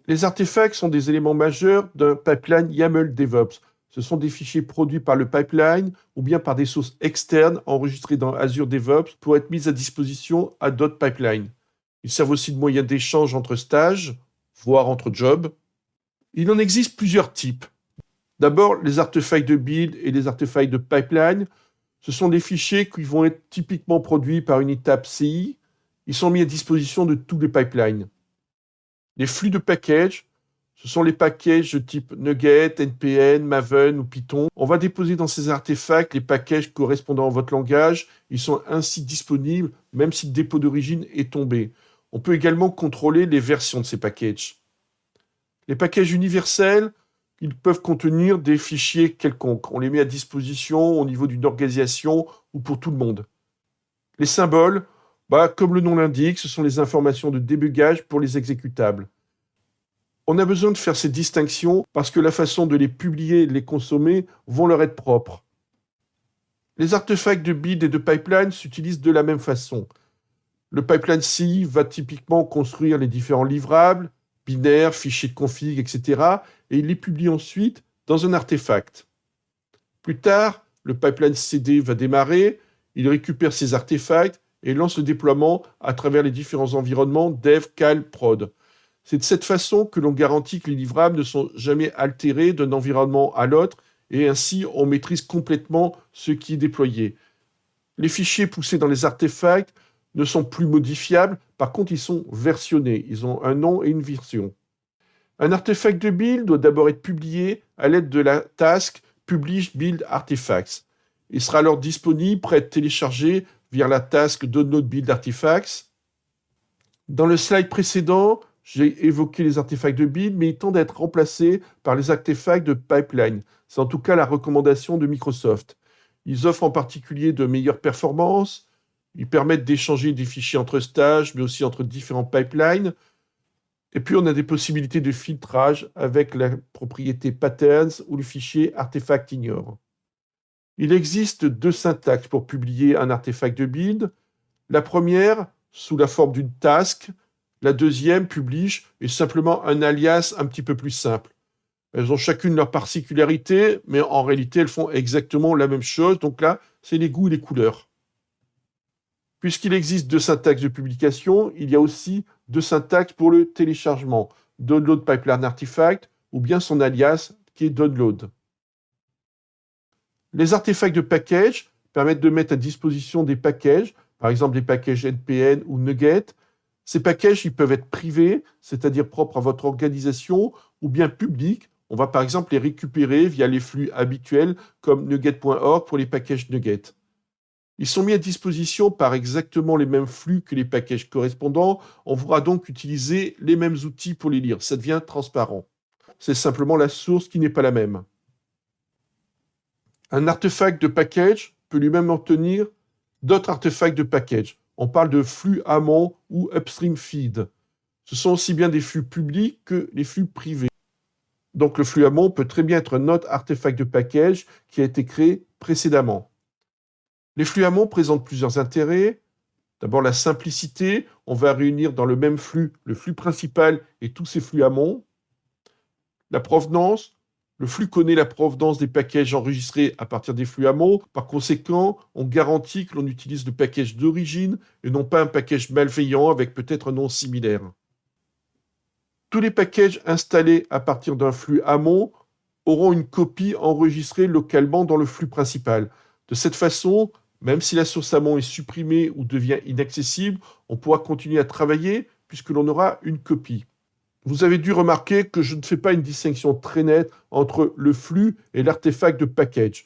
Les artefacts sont des éléments majeurs d'un pipeline YAML DevOps. Ce sont des fichiers produits par le pipeline ou bien par des sources externes enregistrées dans Azure DevOps pour être mis à disposition à d'autres pipelines. Ils servent aussi de moyen d'échange entre stages, voire entre jobs. Il en existe plusieurs types. D'abord, les artefacts de build et les artefacts de pipeline. Ce sont des fichiers qui vont être typiquement produits par une étape CI. Ils sont mis à disposition de tous les pipelines. Les flux de package, ce sont les packages de type NuGet, NPM, Maven ou Python. On va déposer dans ces artefacts les packages correspondant à votre langage. Ils sont ainsi disponibles même si le dépôt d'origine est tombé. On peut également contrôler les versions de ces packages. Les packages universels, ils peuvent contenir des fichiers quelconques. On les met à disposition au niveau d'une organisation ou pour tout le monde. Les symboles, comme le nom l'indique, ce sont les informations de débugage pour les exécutables. On a besoin de faire ces distinctions parce que la façon de les publier et de les consommer vont leur être propres. Les artefacts de build et de pipeline s'utilisent de la même façon. Le pipeline CI va typiquement construire les différents livrables, binaires, fichiers de config, etc. et il les publie ensuite dans un artefact. Plus tard, le pipeline CD va démarrer, il récupère ces artefacts et lance le déploiement à travers les différents environnements dev, cal, prod. C'est de cette façon que l'on garantit que les livrables ne sont jamais altérés d'un environnement à l'autre et ainsi on maîtrise complètement ce qui est déployé. Les fichiers poussés dans les artefacts ne sont plus modifiables, par contre ils sont versionnés, ils ont un nom et une version. Un artefact de build doit d'abord être publié à l'aide de la task Publish Build Artifacts. Il sera alors disponible, prêt à être téléchargé via la task Download Build Artifacts. Dans le slide précédent, j'ai évoqué les artefacts de build, mais ils tendent à être remplacés par les artefacts de pipeline. C'est en tout cas la recommandation de Microsoft. Ils offrent en particulier de meilleures performances, ils permettent d'échanger des fichiers entre stages, mais aussi entre différents pipelines. Et puis, on a des possibilités de filtrage avec la propriété patterns ou le fichier artefact ignore. Il existe deux syntaxes pour publier un artefact de build. La première, sous la forme d'une task. La deuxième, publish, est simplement un alias un petit peu plus simple. Elles ont chacune leur particularité, mais en réalité, elles font exactement la même chose. Donc là, c'est les goûts et les couleurs. Puisqu'il existe deux syntaxes de publication, il y a aussi deux syntaxes pour le téléchargement. Download Pipeline Artifact ou bien son alias qui est Download. Les artefacts de package permettent de mettre à disposition des packages, par exemple des packages NPM ou NuGet. Ces packages ils peuvent être privés, c'est-à-dire propres à votre organisation, ou bien publics. On va par exemple les récupérer via les flux habituels comme NuGet.org pour les packages NuGet. Ils sont mis à disposition par exactement les mêmes flux que les packages correspondants. On pourra donc utiliser les mêmes outils pour les lire. Ça devient transparent. C'est simplement la source qui n'est pas la même. Un artefact de package peut lui-même obtenir d'autres artefacts de package. On parle de flux amont ou upstream feed. Ce sont aussi bien des flux publics que les flux privés. Donc le flux amont peut très bien être un autre artefact de package qui a été créé précédemment. Les flux amont présentent plusieurs intérêts. D'abord, la simplicité. On va réunir dans le même flux le flux principal et tous ses flux amont. La provenance. Le flux connaît la provenance des packages enregistrés à partir des flux amont. Par conséquent, on garantit que l'on utilise le package d'origine et non pas un package malveillant avec peut-être un nom similaire. Tous les packages installés à partir d'un flux amont auront une copie enregistrée localement dans le flux principal. De cette façon, même si la source amont est supprimée ou devient inaccessible, on pourra continuer à travailler puisque l'on aura une copie. Vous avez dû remarquer que je ne fais pas une distinction très nette entre le flux et l'artefact de package.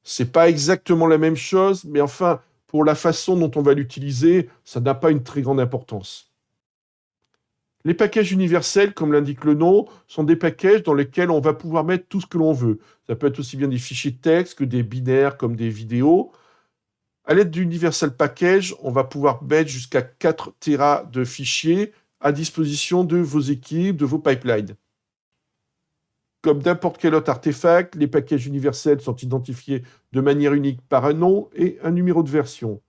C'est pas exactement la même chose, mais enfin, pour la façon dont on va l'utiliser, ça n'a pas une très grande importance. Les packages universels, comme l'indique le nom, sont des packages dans lesquels on va pouvoir mettre tout ce que l'on veut. Ça peut être aussi bien des fichiers de texte que des binaires comme des vidéos. À l'aide d'Universal Package, on va pouvoir mettre jusqu'à 4 Tera de fichiers à disposition de vos équipes, de vos pipelines. Comme n'importe quel autre artefact, les packages universels sont identifiés de manière unique par un nom et un numéro de version.